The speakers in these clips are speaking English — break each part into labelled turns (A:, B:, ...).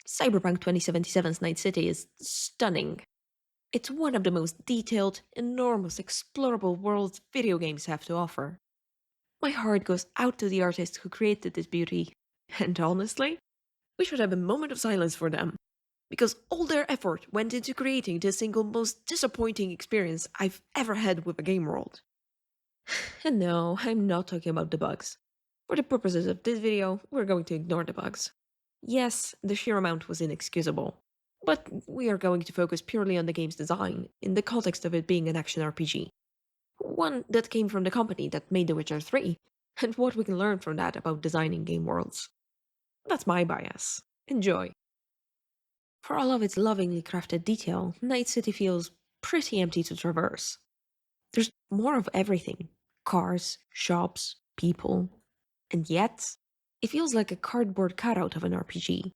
A: Cyberpunk 2077's Night City is stunning. It's one of the most detailed, enormous, explorable worlds video games have to offer. My heart goes out to the artists who created this beauty, and honestly, we should have a moment of silence for them. Because all their effort went into creating the single most disappointing experience I've ever had with a game world. And no, I'm not talking about the bugs. For the purposes of this video, we're going to ignore the bugs. Yes, the sheer amount was inexcusable, but we are going to focus purely on the game's design, in the context of it being an action RPG. One that came from the company that made The Witcher 3, and what we can learn from that about designing game worlds. That's my bias. Enjoy. For all of its lovingly crafted detail, Night City feels pretty empty to traverse. There's more of everything: cars, shops, people, and yet, it feels like a cardboard cutout of an RPG.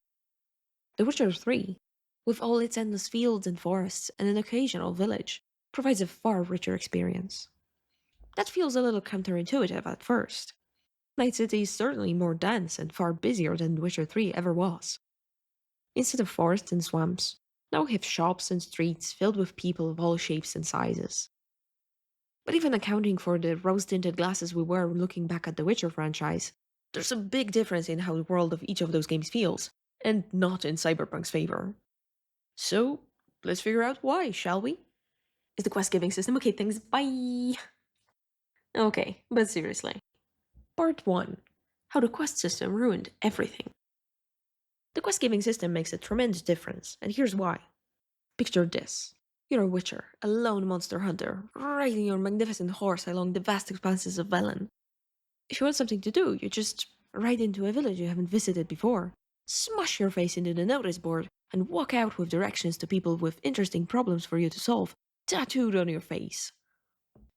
A: The Witcher 3, with all its endless fields and forests and an occasional village, provides a far richer experience. That feels a little counterintuitive at first. Night City is certainly more dense and far busier than The Witcher 3 ever was. Instead of forests and swamps, now we have shops and streets filled with people of all shapes and sizes. But even accounting for the rose-tinted glasses we wear looking back at the Witcher franchise, there's a big difference in how the world of each of those games feels, and not in Cyberpunk's favor. So, let's figure out why, shall we? Is the quest-giving system okay? Thanks, bye! Okay, but seriously. Part 1. How the quest system ruined everything. The quest-giving system makes a tremendous difference, and here's why. Picture this. You're a witcher, a lone monster hunter, riding your magnificent horse along the vast expanses of Velen. If you want something to do, you just ride into a village you haven't visited before, smash your face into the notice board, and walk out with directions to people with interesting problems for you to solve, tattooed on your face.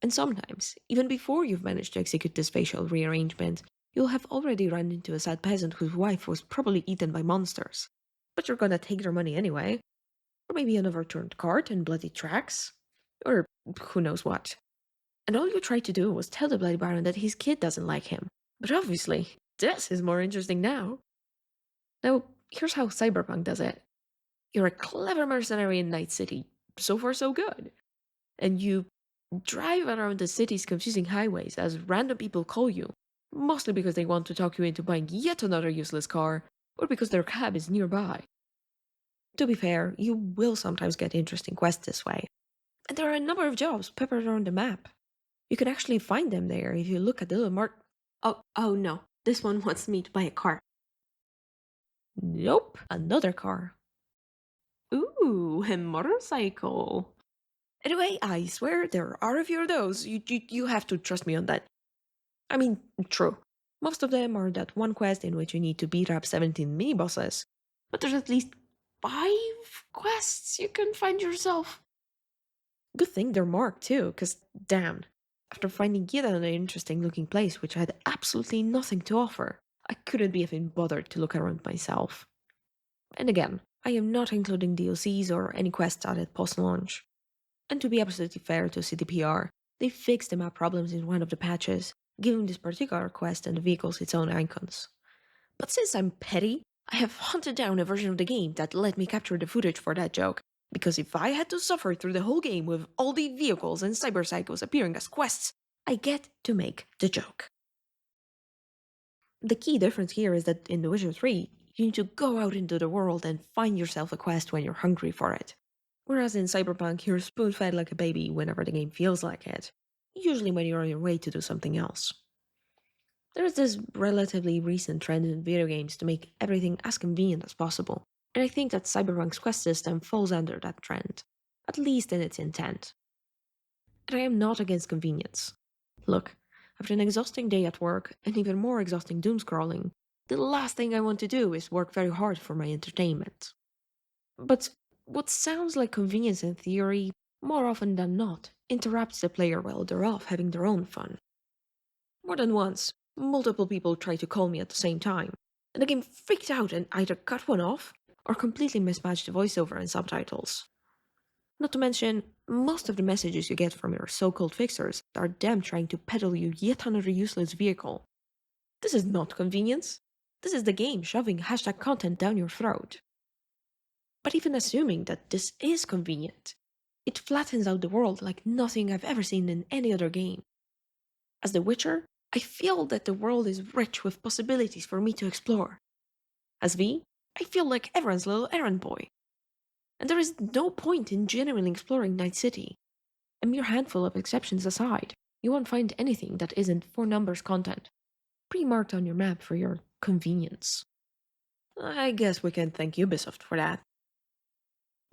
A: And sometimes, even before you've managed to execute this facial rearrangement, you'll have already run into a sad peasant whose wife was probably eaten by monsters. But you're gonna take their money anyway. Or maybe an overturned cart and bloody tracks. Or who knows what. And all you tried to do was tell the Bloody Baron that his kid doesn't like him. But obviously, this is more interesting now. Now, here's how Cyberpunk does it. You're a clever mercenary in Night City. So far, so good. And you drive around the city's confusing highways as random people call you, mostly because they want to talk you into buying yet another useless car, or because their cab is nearby. To be fair, you will sometimes get interesting quests this way, and there are a number of jobs peppered around the map. You can actually find them there if you look at the little mark. Oh no, this one wants me to buy a car. Nope, another car. Ooh, a motorcycle. Anyway, I swear there are a few of those. You have to trust me on that. I mean, true. Most of them are that one quest in which you need to beat up 17 mini-bosses. But there's at least 5 quests you can find yourself. Good thing they're marked too, cause damn. After finding yet another interesting looking place which had absolutely nothing to offer, I couldn't be even bothered to look around myself. And again, I am not including DLCs or any quests added post-launch. And to be absolutely fair to CDPR, they fixed the map problems in one of the patches, giving this particular quest and the vehicles its own icons. But since I'm petty, I have hunted down a version of the game that let me capture the footage for that joke, because if I had to suffer through the whole game with all the vehicles and cyberpsychos appearing as quests, I get to make the joke. The key difference here is that in The Witcher 3, you need to go out into the world and find yourself a quest when you're hungry for it. Whereas in Cyberpunk, you're spoon-fed like a baby whenever the game feels like it, usually when you're on your way to do something else. There is this relatively recent trend in video games to make everything as convenient as possible, and I think that Cyberpunk's quest system falls under that trend, at least in its intent. And I am not against convenience. Look, after an exhausting day at work, and even more exhausting doom-scrolling, the last thing I want to do is work very hard for my entertainment. But what sounds like convenience in theory, more often than not, interrupts the player while they're off having their own fun. More than once, multiple people tried to call me at the same time, and the game freaked out and either cut one off or completely mismatched the voiceover and subtitles. Not to mention, most of the messages you get from your so-called fixers are them trying to peddle you yet another useless vehicle. This is not convenience. This is the game shoving hashtag content down your throat. But even assuming that this is convenient, it flattens out the world like nothing I've ever seen in any other game. As The Witcher, I feel that the world is rich with possibilities for me to explore. As V, I feel like everyone's little errand boy. And there is no point in genuinely exploring Night City. A mere handful of exceptions aside, you won't find anything that isn't four numbers content, pre-marked on your map for your convenience. I guess we can thank Ubisoft for that.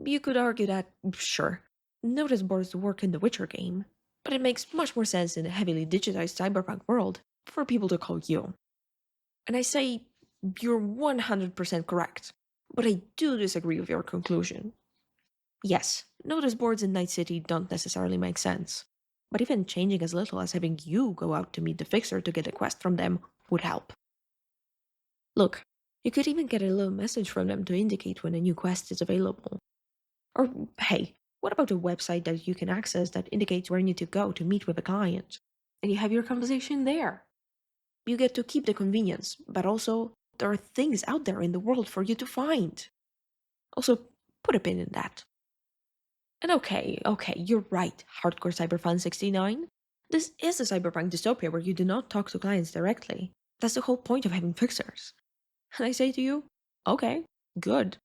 A: You could argue that, sure, notice boards work in the Witcher game, but it makes much more sense in a heavily digitized cyberpunk world for people to call you. And I say, you're 100% correct, but I do disagree with your conclusion. Yes, notice boards in Night City don't necessarily make sense, but even changing as little as having you go out to meet the fixer to get a quest from them would help. Look, you could even get a little message from them to indicate when a new quest is available. Or, hey, what about a website that you can access that indicates where you need to go to meet with a client? And you have your conversation there. You get to keep the convenience, but also, there are things out there in the world for you to find. Also, put a pin in that. And okay, you're right, Hardcore Cyberfan 69. This is a cyberpunk dystopia where you do not talk to clients directly. That's the whole point of having fixers. And I say to you, okay, good.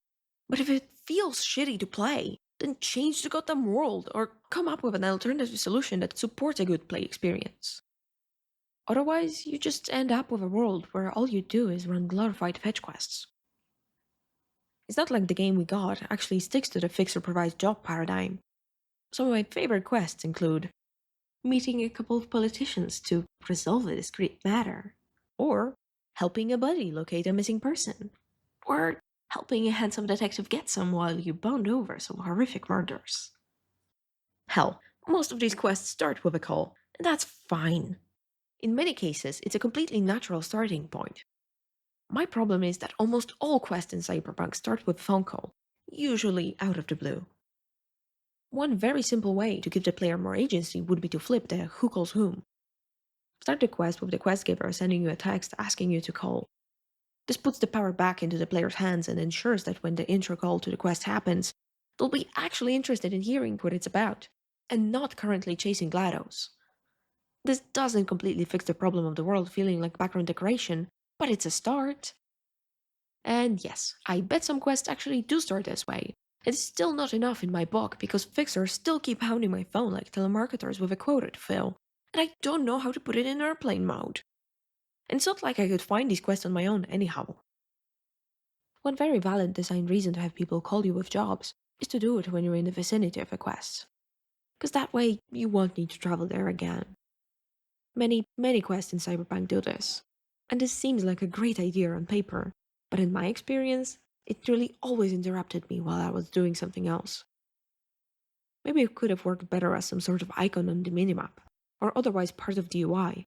A: But if it feels shitty to play, then change the goddamn world or come up with an alternative solution that supports a good play experience. Otherwise, you just end up with a world where all you do is run glorified fetch quests. It's not like the game we got actually sticks to the fixer provides job paradigm. Some of my favorite quests include meeting a couple of politicians to resolve a discrete matter, or helping a buddy locate a missing person, or helping a handsome detective get some while you bond over some horrific murders. Hell, most of these quests start with a call, and that's fine. In many cases, it's a completely natural starting point. My problem is that almost all quests in Cyberpunk start with a phone call, usually out of the blue. One very simple way to give the player more agency would be to flip the who calls whom. Start the quest with the quest giver sending you a text asking you to call. This puts the power back into the player's hands and ensures that when the intro call to the quest happens, they'll be actually interested in hearing what it's about, and not currently chasing GLaDOS. This doesn't completely fix the problem of the world feeling like background decoration, but it's a start. And yes, I bet some quests actually do start this way. It's still not enough in my book because fixers still keep hounding my phone like telemarketers with a quota to fill, and I don't know how to put it in airplane mode. And it's not like I could find these quests on my own anyhow. One very valid design reason to have people call you with jobs is to do it when you're in the vicinity of a quest. Because that way, you won't need to travel there again. Many quests in Cyberpunk do this. And this seems like a great idea on paper, but in my experience, it nearly always interrupted me while I was doing something else. Maybe it could have worked better as some sort of icon on the minimap, or otherwise part of the UI,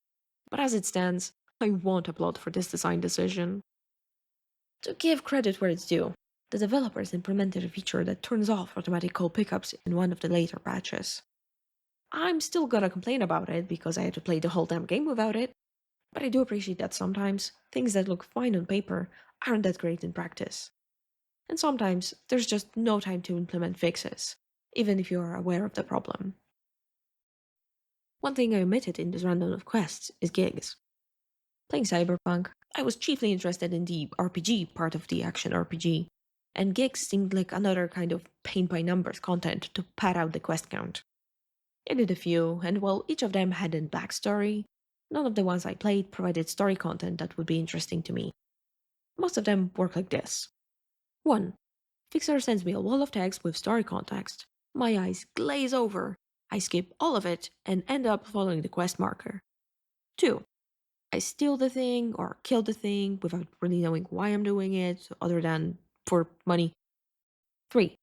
A: but as it stands, I won't applaud for this design decision. To give credit where it's due, the developers implemented a feature that turns off automatic call pickups in one of the later patches. I'm still gonna complain about it because I had to play the whole damn game without it, but I do appreciate that sometimes things that look fine on paper aren't that great in practice. And sometimes there's just no time to implement fixes, even if you are aware of the problem. One thing I omitted in this rundown of quests is gigs. Playing Cyberpunk, I was chiefly interested in the RPG part of the action RPG, and gigs seemed like another kind of paint by numbers content to pad out the quest count. I did a few, and while each of them had a backstory, none of the ones I played provided story content that would be interesting to me. Most of them work like this. 1. Fixer sends me a wall of text with story context. My eyes glaze over. I skip all of it and end up following the quest marker. 2. I steal the thing or kill the thing without really knowing why I'm doing it, other than for money. 3.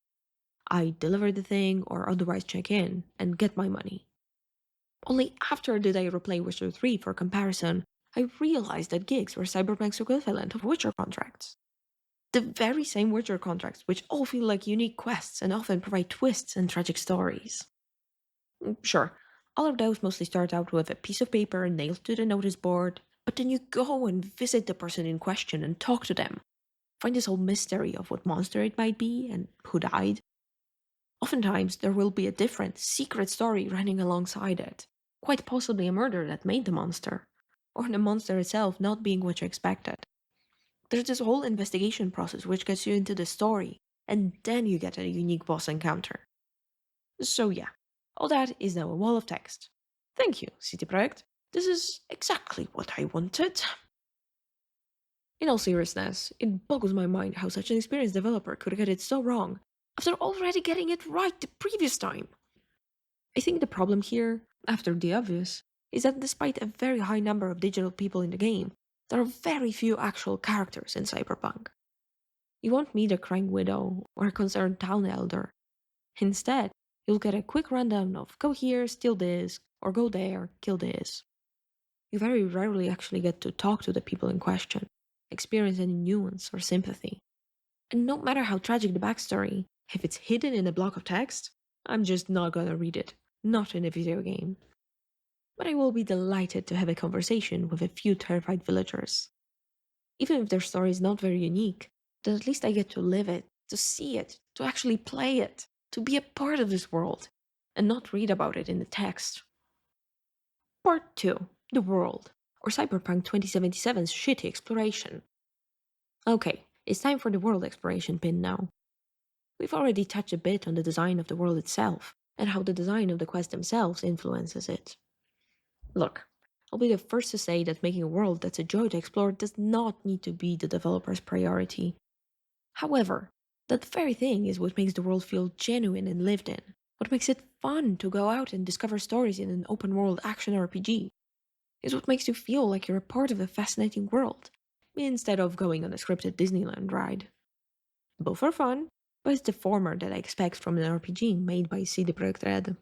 A: I deliver the thing or otherwise check in and get my money. Only after did I replay Witcher 3 for comparison, I realized that gigs were Cyberpunk's equivalent of Witcher contracts. The very same Witcher contracts, which all feel like unique quests and often provide twists and tragic stories. Sure, all of those mostly start out with a piece of paper nailed to the notice board, but then you go and visit the person in question and talk to them. find this whole mystery of what monster it might be and who died. Oftentimes, there will be a different, secret story running alongside it. Quite possibly a murder that made the monster, or the monster itself not being what you expected. There's this whole investigation process which gets you into the story, and then you get a unique boss encounter. So yeah, all that is now a wall of text. Thank you, City Project. This is exactly what I wanted. In all seriousness, it boggles my mind how such an experienced developer could get it so wrong after already getting it right the previous time. I think the problem here, after the obvious, is that despite a very high number of digital people in the game, there are very few actual characters in Cyberpunk. You won't meet a crying widow or a concerned town elder. Instead, you'll get a quick rundown of go here, steal this, or go there, kill this. You very rarely actually get to talk to the people in question, experience any nuance or sympathy. And no matter how tragic the backstory, if it's hidden in a block of text, I'm just not gonna read it. Not in a video game. But I will be delighted to have a conversation with a few terrified villagers. Even if their story is not very unique, then at least I get to live it, to see it, to actually play it, to be a part of this world, and not read about it in the text. Part 2. The World, or Cyberpunk 2077's shitty exploration. Okay, it's time for the world exploration pin now. We've already touched a bit on the design of the world itself, and how the design of the quests themselves influences it. Look, I'll be the first to say that making a world that's a joy to explore does not need to be the developer's priority. However, that very thing is what makes the world feel genuine and lived in, what makes it fun to go out and discover stories in an open world action RPG. Is what makes you feel like you're a part of a fascinating world, instead of going on a scripted Disneyland ride. Both are fun, but it's the former that I expect from an RPG made by CD Projekt Red.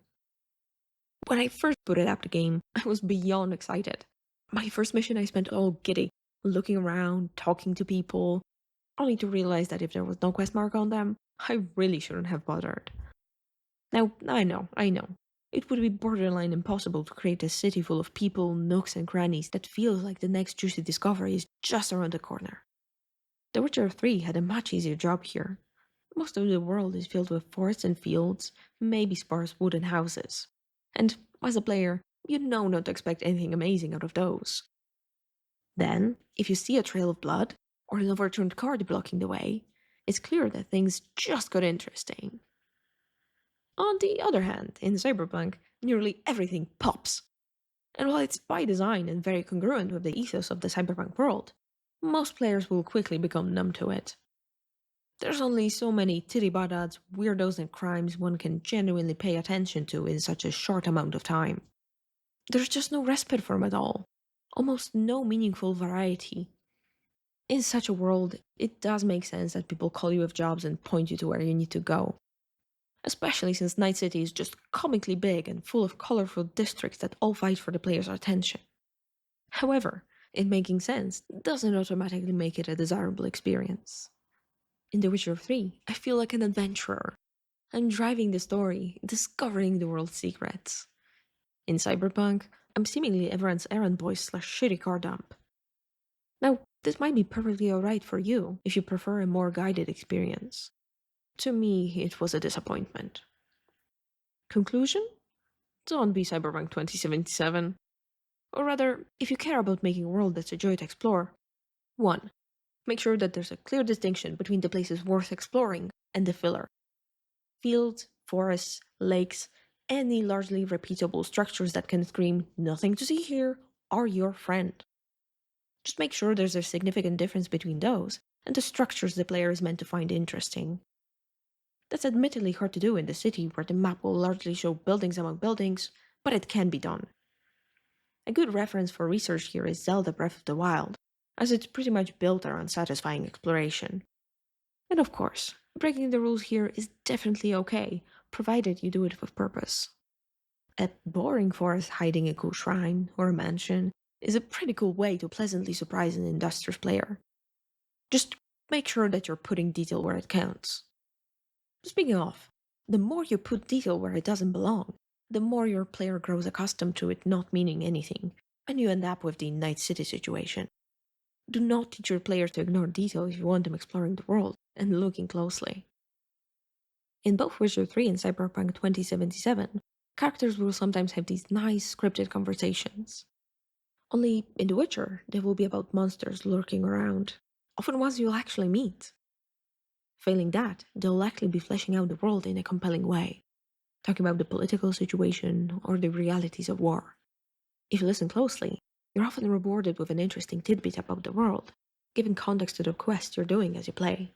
A: When I first booted up the game, I was beyond excited. My first mission I spent all giddy, looking around, talking to people, only to realize that if there was no quest mark on them, I really shouldn't have bothered. Now, I know. It would be borderline impossible to create a city full of people, nooks and crannies that feels like the next juicy discovery is just around the corner. The Witcher 3 had a much easier job here. Most of the world is filled with forests and fields, maybe sparse wooden houses. And as a player, you know not to expect anything amazing out of those. Then, if you see a trail of blood, or an overturned cart blocking the way, it's clear that things just got interesting. On the other hand, in Cyberpunk, nearly everything pops. And while it's by design and very congruent with the ethos of the Cyberpunk world, most players will quickly become numb to it. There's only so many titty-badads, weirdos, and crimes one can genuinely pay attention to in such a short amount of time. There's just no respite for 'em at all, almost no meaningful variety. In such a world, it does make sense that people call you with jobs and point you to where you need to go. Especially since Night City is just comically big and full of colorful districts that all fight for the player's attention. However, it making sense doesn't automatically make it a desirable experience. In The Witcher 3, I feel like an adventurer. I'm driving the story, discovering the world's secrets. In Cyberpunk, I'm seemingly everyone's errand boy slash shitty car dump. Now, this might be perfectly alright for you if you prefer a more guided experience. To me, it was a disappointment. Conclusion? Don't be Cyberpunk 2077. Or rather, if you care about making a world that's a joy to explore, 1. Make sure that there's a clear distinction between the places worth exploring and the filler. Fields, forests, lakes, any largely repeatable structures that can scream, nothing to see here, are your friend. Just make sure there's a significant difference between those and the structures the player is meant to find interesting. That's admittedly hard to do in the city where the map will largely show buildings among buildings, but it can be done. A good reference for research here is Zelda Breath of the Wild, as it's pretty much built around satisfying exploration. And of course, breaking the rules here is definitely okay, provided you do it with purpose. A boring forest hiding a cool shrine or a mansion is a pretty cool way to pleasantly surprise an industrious player. Just make sure that you're putting detail where it counts. Speaking of, the more you put detail where it doesn't belong, the more your player grows accustomed to it not meaning anything, and you end up with the Night City situation. Do not teach your players to ignore detail if you want them exploring the world and looking closely. In both Witcher 3 and Cyberpunk 2077, characters will sometimes have these nice scripted conversations. Only in The Witcher, they will be about monsters lurking around, often ones you'll actually meet. Failing that, they'll likely be fleshing out the world in a compelling way, talking about the political situation or the realities of war. If you listen closely, you're often rewarded with an interesting tidbit about the world, giving context to the quest you're doing as you play.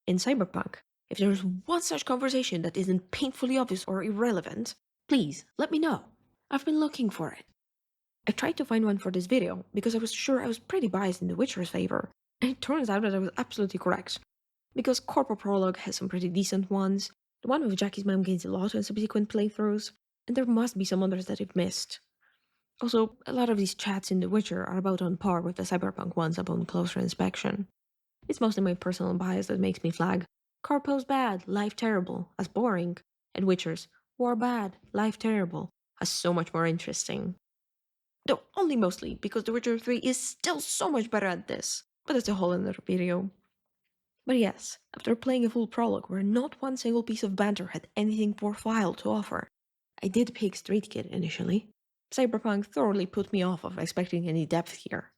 A: In Cyberpunk, if there is one such conversation that isn't painfully obvious or irrelevant, please let me know. I've been looking for it. I tried to find one for this video because I was sure I was pretty biased in The Witcher's favor, and it turns out that I was absolutely correct. Because Corpo Prologue has some pretty decent ones, the one with Jackie's mom gains a lot in subsequent playthroughs, and there must be some others that I've missed. Also, a lot of these chats in The Witcher are about on par with the Cyberpunk ones upon closer inspection. It's mostly my personal bias that makes me flag Corpo's bad, life terrible, as boring, and Witcher's war bad, life terrible, as so much more interesting. Though only mostly because The Witcher 3 is still so much better at this, but that's a whole other video. But yes, after playing a full prologue where not one single piece of banter had anything worthwhile to offer, I did pick Street Kid initially. Cyberpunk thoroughly put me off of expecting any depth here.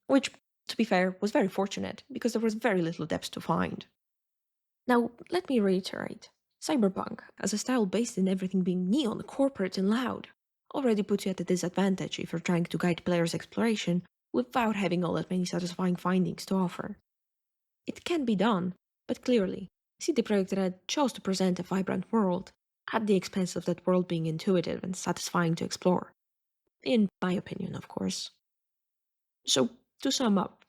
A: Which, to be fair, was very fortunate, because there was very little depth to find. Now, let me reiterate. Cyberpunk, as a style based in everything being neon, corporate, and loud, already puts you at a disadvantage if you're trying to guide players' exploration without having all that many satisfying findings to offer. It can be done, but clearly, CD Projekt Red chose to present a vibrant world at the expense of that world being intuitive and satisfying to explore. In my opinion, of course. So, to sum up,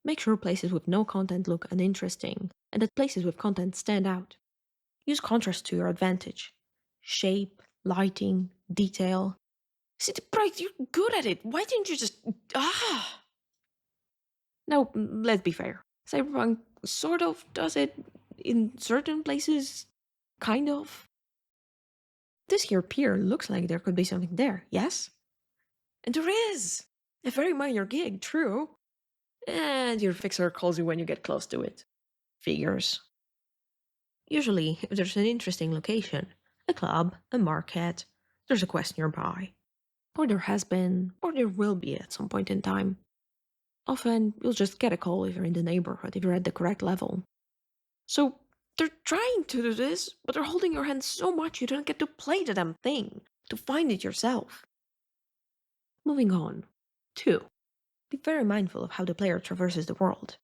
A: make sure places with no content look uninteresting, and that places with content stand out. Use contrast to your advantage. Shape, lighting, detail. CD Projekt, you're good at it. Why didn't you just... Now, let's be fair. Cyberpunk sort of does it in certain places. Kind of. This here pier looks like there could be something there, yes? And there is! A very minor gig, true. And your fixer calls you when you get close to it. Figures. Usually, if there's an interesting location, a club, a market, there's a quest nearby. Or there has been, or there will be at some point in time. Often, you'll just get a call if you're in the neighborhood, if you're at the correct level. So, they're trying to do this, but they're holding your hand so much you don't get to play the damn thing, to find it yourself. Moving on. 2. Be very mindful of how the player traverses the world.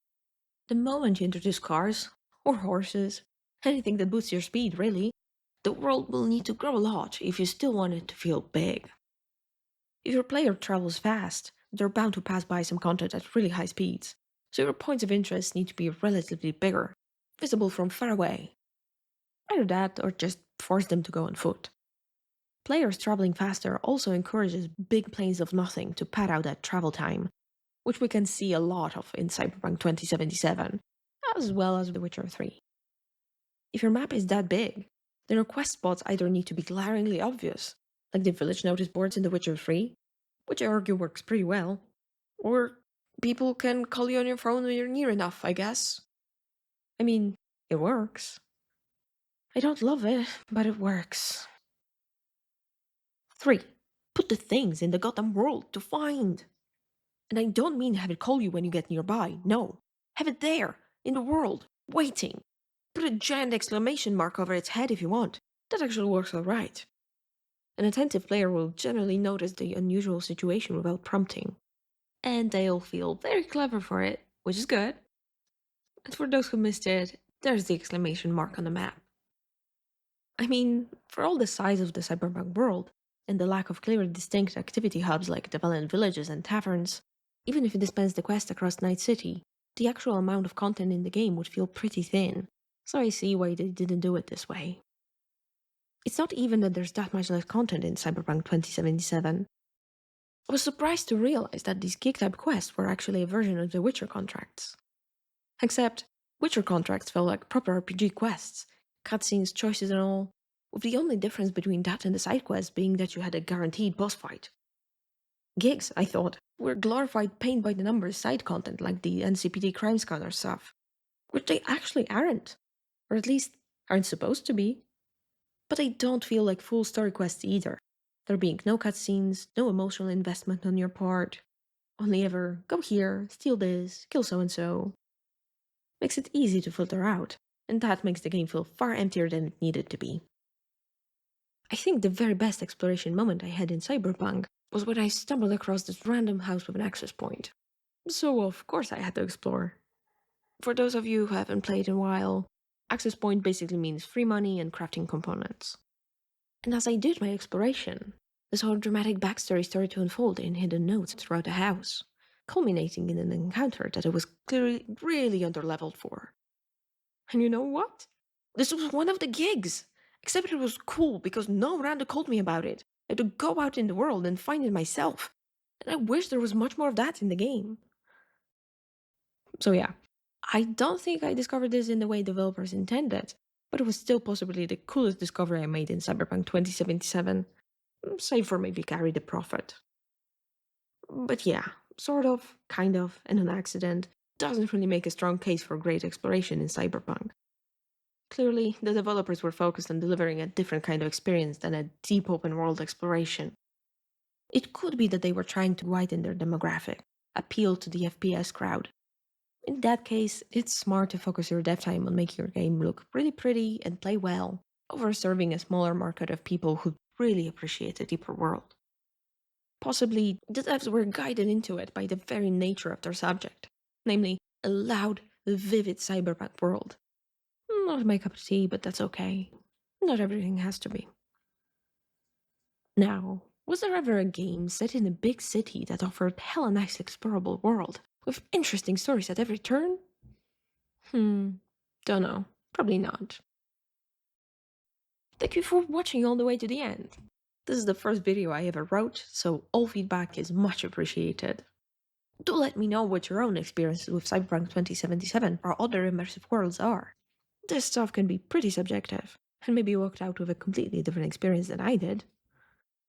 A: The moment you introduce cars, or horses, anything that boosts your speed, really, the world will need to grow a lot if you still want it to feel big. If your player travels fast, they're bound to pass by some content at really high speeds, so your points of interest need to be relatively bigger, visible from far away. Either that, or just force them to go on foot. Players traveling faster also encourages big planes of nothing to pad out that travel time, which we can see a lot of in Cyberpunk 2077, as well as The Witcher 3. If your map is that big, then your quest spots either need to be glaringly obvious, like the village notice boards in The Witcher 3, which I argue works pretty well, or people can call you on your phone when you're near enough, I guess. I mean, it works. I don't love it, but it works. 3. Put the things in the goddamn world to find. And I don't mean have it call you when you get nearby, no. Have it there, in the world, waiting. Put a giant exclamation mark over its head if you want. That actually works alright. An attentive player will generally notice the unusual situation without prompting. And they'll feel very clever for it, which is good. And for those who missed it, there's the exclamation mark on the map. I mean, for all the size of the cyberpunk world, and the lack of clearly distinct activity hubs like developed villages and taverns, even if it dispense the quest across Night City, the actual amount of content in the game would feel pretty thin, so I see why they didn't do it this way. It's not even that there's that much less content in Cyberpunk 2077. I was surprised to realize that these gig-type quests were actually a version of the Witcher contracts. Except, Witcher contracts felt like proper RPG quests, cutscenes, choices and all, with the only difference between that and the side quests being that you had a guaranteed boss fight. Gigs, I thought, were glorified paint by the numbers side content like the NCPD crime scanner stuff, which they actually aren't, or at least aren't supposed to be. But they don't feel like full story quests either. There being no cutscenes, no emotional investment on your part, only ever go here, steal this, kill so and so. Makes it easy to filter out, and that makes the game feel far emptier than it needed to be. I think the very best exploration moment I had in Cyberpunk was when I stumbled across this random house with an access point. So, of course, I had to explore. For those of you who haven't played in a while, access point basically means free money and crafting components. And as I did my exploration, this whole dramatic backstory started to unfold in hidden notes throughout the house, culminating in an encounter that I was clearly really underleveled for. And you know what? This was one of the gigs! Except it was cool because no rando told me about it. I had to go out in the world and find it myself. And I wish there was much more of that in the game. So yeah, I don't think I discovered this in the way developers intended, but it was still possibly the coolest discovery I made in Cyberpunk 2077, save for maybe Carry the Prophet. But yeah, sort of, kind of, and an accident doesn't really make a strong case for great exploration in Cyberpunk. Clearly, the developers were focused on delivering a different kind of experience than a deep open world exploration. It could be that they were trying to widen their demographic, appeal to the FPS crowd. In that case, it's smart to focus your dev time on making your game look really pretty and play well, over serving a smaller market of people who really appreciate a deeper world. Possibly, the devs were guided into it by the very nature of their subject, namely, a loud, vivid cyberpunk world. Not my cup of tea, but that's okay. Not everything has to be. Now, was there ever a game set in a big city that offered hella nice explorable world, with interesting stories at every turn? Don't know. Probably not. Thank you for watching all the way to the end. This is the first video I ever wrote, so all feedback is much appreciated. Do let me know what your own experiences with Cyberpunk 2077 or other immersive worlds are. This stuff can be pretty subjective, and maybe you walked out with a completely different experience than I did.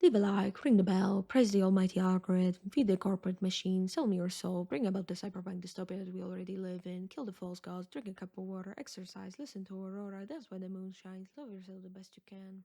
A: Leave a like, ring the bell, praise the almighty algorithm, feed the corporate machine, sell me your soul, bring about the cyberpunk dystopia that we already live in, kill the false gods, drink a cup of water, exercise, listen to Aurora, that's why the moon shines, love yourself the best you can.